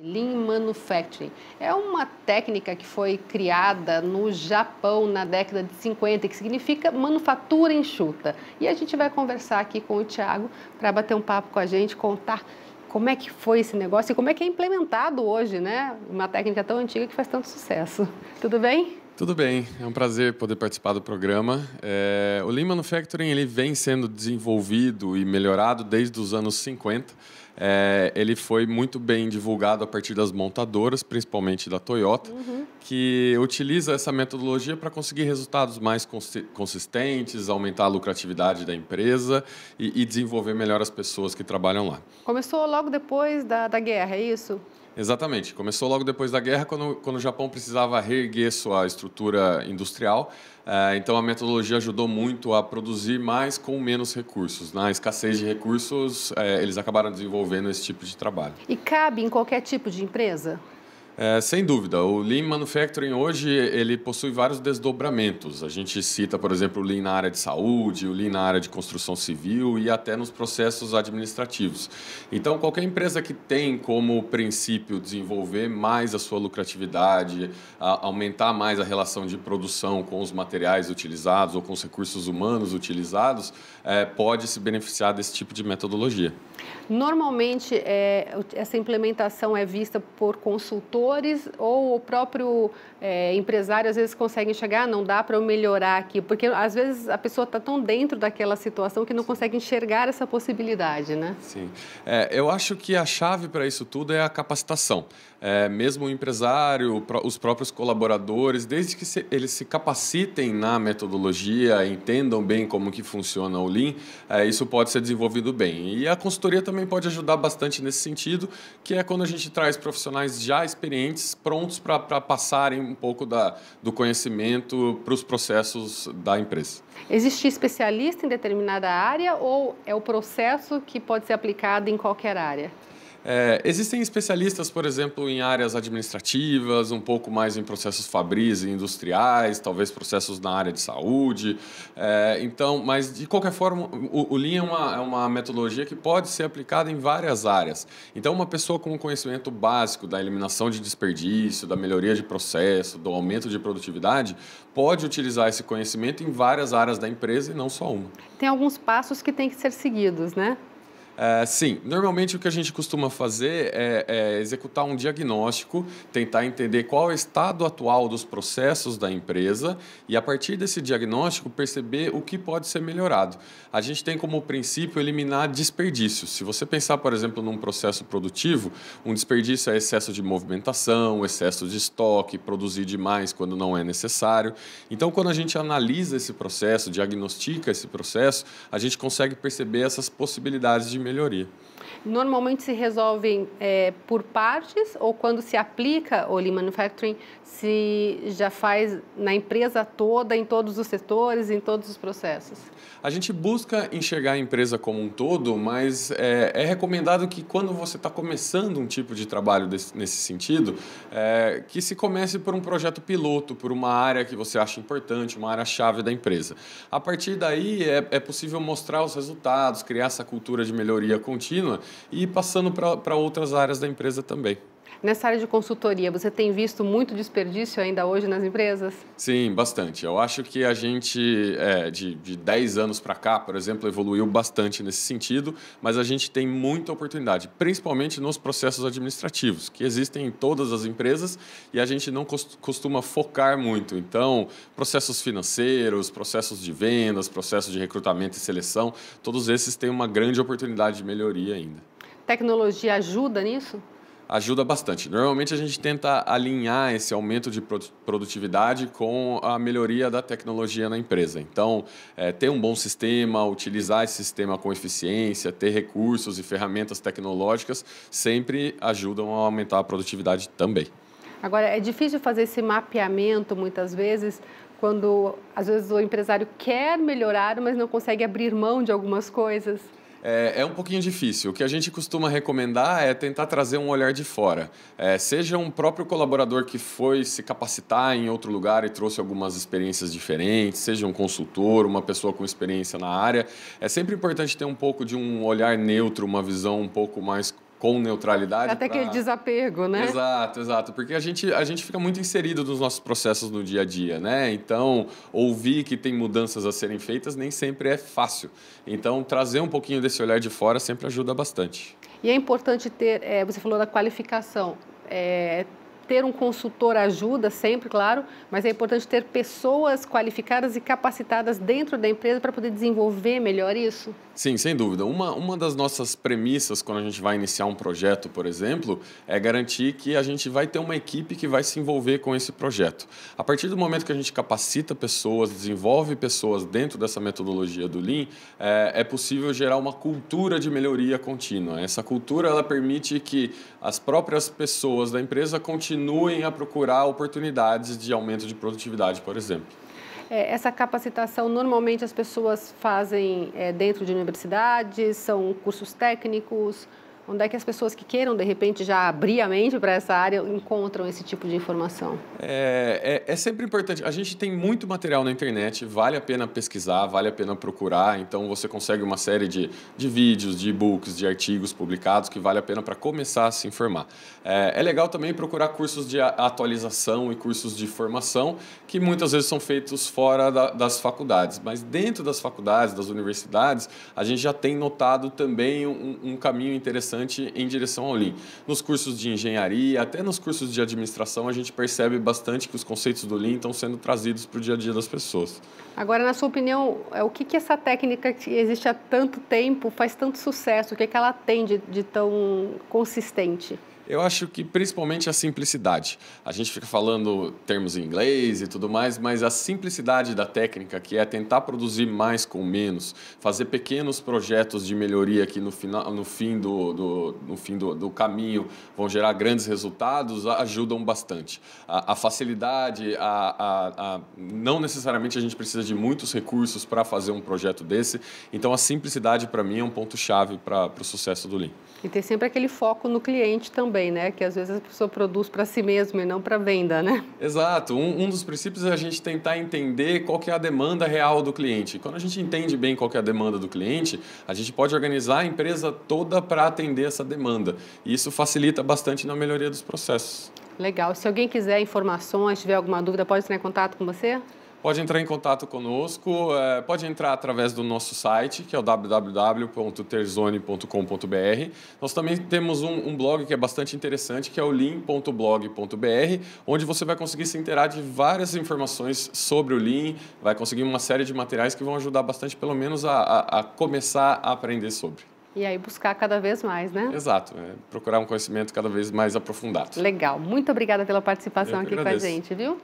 Lean Manufacturing é uma técnica que foi criada no Japão na década de 50, que significa manufatura enxuta. E a gente vai conversar aqui com o Thiago para bater um papo com a gente, contar como é que foi esse negócio e como é que é implementado hoje, né? Uma técnica tão antiga que faz tanto sucesso. Tudo bem? Tudo bem, é um prazer poder participar do programa. O Lean Manufacturing ele vem sendo desenvolvido e melhorado desde os anos 50. Ele foi muito bem divulgado a partir das montadoras, principalmente da Toyota, que utiliza essa metodologia para conseguir resultados mais consistentes, aumentar a lucratividade da empresa e desenvolver melhor as pessoas que trabalham lá. Começou logo depois da guerra, é isso? Exatamente. Começou logo depois da guerra, quando o Japão precisava reerguer sua estrutura industrial. Então, a metodologia ajudou muito a produzir mais com menos recursos. Na escassez de recursos, eles acabaram desenvolvendo esse tipo de trabalho. E cabe em qualquer tipo de empresa? Sem dúvida. O Lean Manufacturing hoje ele possui vários desdobramentos. A gente cita, por exemplo, o Lean na área de saúde, o Lean na área de construção civil e até nos processos administrativos. Então, qualquer empresa que tem como princípio desenvolver mais a sua lucratividade, aumentar mais a relação de produção com os materiais utilizados ou com os recursos humanos utilizados, pode se beneficiar desse tipo de metodologia. Normalmente, essa implementação é vista por consultores ou o próprio empresário às vezes consegue enxergar, não dá para eu melhorar aqui, porque às vezes a pessoa está tão dentro daquela situação que não consegue enxergar essa possibilidade, né? Sim. Eu acho que a chave para isso tudo é a capacitação. Mesmo o empresário, os próprios colaboradores, desde que eles se capacitem na metodologia, entendam bem como que funciona o Lean, isso pode ser desenvolvido bem. E a consultoria também pode ajudar bastante nesse sentido, que é quando a gente traz profissionais já experientes, prontos para passarem um pouco do conhecimento para os processos da empresa. Existe especialista em determinada área ou é o processo que pode ser aplicado em qualquer área? Existem especialistas, por exemplo, em áreas administrativas, um pouco mais em processos fabris e industriais, talvez processos na área de saúde. Mas, de qualquer forma, o Lean é uma metodologia que pode ser aplicada em várias áreas. Então, uma pessoa com um conhecimento básico da eliminação de desperdício, da melhoria de processo, do aumento de produtividade, pode utilizar esse conhecimento em várias áreas da empresa e não só uma. Tem alguns passos que têm que ser seguidos, né? Sim, normalmente o que a gente costuma fazer é executar um diagnóstico, tentar entender qual é o estado atual dos processos da empresa e, a partir desse diagnóstico, perceber o que pode ser melhorado. A gente tem como princípio eliminar desperdícios. Se você pensar, por exemplo, num processo produtivo, um desperdício é excesso de movimentação, excesso de estoque, produzir demais quando não é necessário. Então, quando a gente analisa esse processo, diagnostica esse processo, a gente consegue perceber essas possibilidades de melhoria. Normalmente se resolvem por partes ou quando se aplica o Lean Manufacturing, se já faz na empresa toda, em todos os setores, em todos os processos? A gente busca enxergar a empresa como um todo, mas é recomendado que quando você está começando um tipo de trabalho nesse sentido, que se comece por um projeto piloto, por uma área que você acha importante, uma área-chave da empresa. A partir daí é possível mostrar os resultados, criar essa cultura de melhoria contínua e ir passando para outras áreas da empresa também. Nessa área de consultoria, você tem visto muito desperdício ainda hoje nas empresas? Sim, bastante. Eu acho que a gente, de 10 anos para cá, por exemplo, evoluiu bastante nesse sentido, mas a gente tem muita oportunidade, principalmente nos processos administrativos, que existem em todas as empresas e a gente não costuma focar muito. Então, processos financeiros, processos de vendas, processos de recrutamento e seleção, todos esses têm uma grande oportunidade de melhoria ainda. Tecnologia ajuda nisso? Ajuda bastante. Normalmente a gente tenta alinhar esse aumento de produtividade com a melhoria da tecnologia na empresa. Então, ter um bom sistema, utilizar esse sistema com eficiência, ter recursos e ferramentas tecnológicas sempre ajudam a aumentar a produtividade também. Agora, é difícil fazer esse mapeamento muitas vezes quando às vezes o empresário quer melhorar, mas não consegue abrir mão de algumas coisas. É um pouquinho difícil. O que a gente costuma recomendar é tentar trazer um olhar de fora. Seja um próprio colaborador que foi se capacitar em outro lugar e trouxe algumas experiências diferentes, seja um consultor, uma pessoa com experiência na área. É sempre importante ter um pouco de um olhar neutro, uma visão um pouco mais com neutralidade. Até aquele desapego, né? Exato, exato. Porque a gente fica muito inserido nos nossos processos no dia a dia, né? Então, ouvir que tem mudanças a serem feitas nem sempre é fácil. Então, trazer um pouquinho desse olhar de fora sempre ajuda bastante. E é importante ter, você falou da qualificação, ter um consultor ajuda sempre, claro, mas é importante ter pessoas qualificadas e capacitadas dentro da empresa para poder desenvolver melhor isso? Sim, sem dúvida. Uma das nossas premissas quando a gente vai iniciar um projeto, por exemplo, é garantir que a gente vai ter uma equipe que vai se envolver com esse projeto. A partir do momento que a gente capacita pessoas, desenvolve pessoas dentro dessa metodologia do Lean, é possível gerar uma cultura de melhoria contínua. Essa cultura ela permite que as próprias pessoas da empresa continuem a procurar oportunidades de aumento de produtividade, por exemplo. Essa capacitação, normalmente as pessoas fazem dentro de universidades, são cursos técnicos, onde é que as pessoas que queiram, de repente, já abrir a mente para essa área, encontram esse tipo de informação? É sempre importante. A gente tem muito material na internet, vale a pena pesquisar, vale a pena procurar. Então, você consegue uma série de vídeos, de e-books, de artigos publicados que vale a pena para começar a se informar. É legal também procurar cursos de atualização e cursos de formação que muitas vezes são feitos fora das faculdades. Mas dentro das faculdades, das universidades, a gente já tem notado também um caminho interessante em direção ao Lean. Nos cursos de engenharia, até nos cursos de administração, a gente percebe bastante que os conceitos do Lean estão sendo trazidos para o dia a dia das pessoas. Agora, na sua opinião, o que essa técnica que existe há tanto tempo faz tanto sucesso? O que ela tem de tão consistente? Eu acho que principalmente a simplicidade. A gente fica falando termos em inglês e tudo mais, mas a simplicidade da técnica, que é tentar produzir mais com menos, fazer pequenos projetos de melhoria que no fim do caminho vão gerar grandes resultados, ajudam bastante. A facilidade, não necessariamente a gente precisa de muitos recursos para fazer um projeto desse, então a simplicidade para mim é um ponto-chave para o sucesso do Lean. E ter sempre aquele foco no cliente também, né? Que às vezes a pessoa produz para si mesma e não para venda, né? Exato. Um dos princípios é a gente tentar entender qual que é a demanda real do cliente. Quando a gente entende bem qual que é a demanda do cliente, a gente pode organizar a empresa toda para atender essa demanda. E isso facilita bastante na melhoria dos processos. Legal. Se alguém quiser informações, tiver alguma dúvida, pode entrar em contato com você? Pode entrar em contato conosco, pode entrar através do nosso site, que é o www.terzone.com.br. Nós também temos um blog que é bastante interessante, que é o lean.blog.br, onde você vai conseguir se inteirar de várias informações sobre o Lean, vai conseguir uma série de materiais que vão ajudar bastante, pelo menos, a começar a aprender sobre. E aí buscar cada vez mais, né? Exato, procurar um conhecimento cada vez mais aprofundado. Legal. Muito obrigada pela participação aqui com a agradeço. gente, viu?